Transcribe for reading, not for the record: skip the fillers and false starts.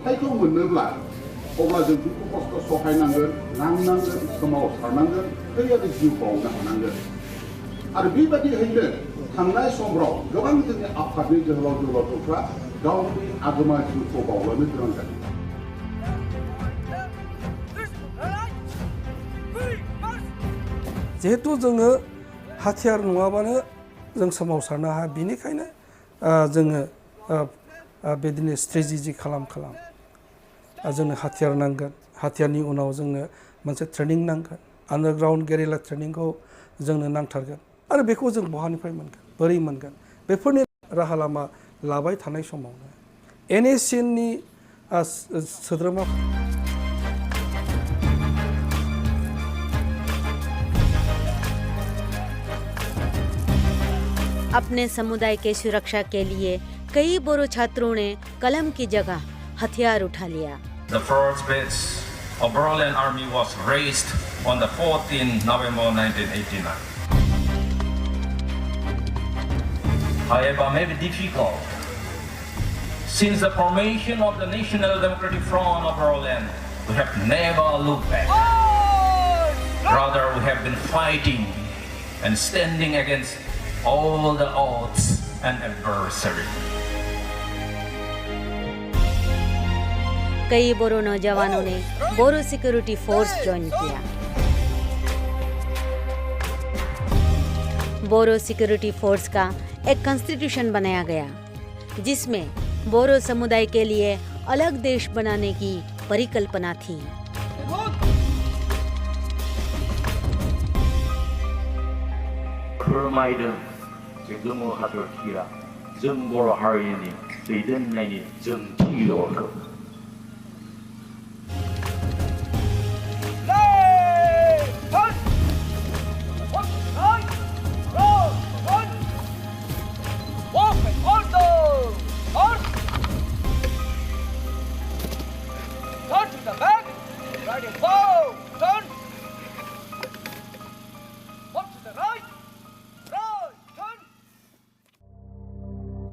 नुथायखौ मोनोब्ला अब्ला जों दुखु खस्थ' सहायनांगोन नांनांगोन सोमावसारनांगोन आरो जिउ बावनो हानांगोन आरो बेबायदियैनो थांनाय समफ्राव गोबां जोंनि आफादनि जोहोलाव जोहोलावजोफ्रा गावनि आगोमा जिउखौ बावलांनो गोनां जादों जिहेतु जोङो हाथियार नङाबानो जों सोमावसारनो हाया बेनिखायनो जोङो बिदिनो स्ट्रेटेजि खालाम जोंनो हाथियार नांगोन हाथियारनि उनाव जोंनो मोनसे ट्रेनिं नांगोन आन्डारग्राउन्ड गेरिला ट्रेनिंखौ जोंनो नांथारगोन आरो बेखौ जों बहानिफ्राय मोनगोन बोरै मोनगोन बेफोरनि राहा लामा लाबाय थानाय समावनो NACNनि सोद्रोमा अपने समुदाय के सुरक्षा के लिए कई बोरो छात्रों ने कलम की जगह हथियार उठा लिया The first batch of Boroland Army was raised on the 14th November 1989. However, may be difficult. Since the formation of the National Democratic Front of Boroland, we have never looked back. Rather, we have been fighting and standing against all the odds and adversity. कई बोरो नौजवानों ने बोरो security force join किया बोरो security force का एक constitution बनाया गया जिसमें बोरो समुदाय के लिए अलग देश बनाने की परिकल्पना थी फोरमायदों जे गोमो हाथरखिया जों बर' हारिनि दैदेननायनि जोंथि अरखौ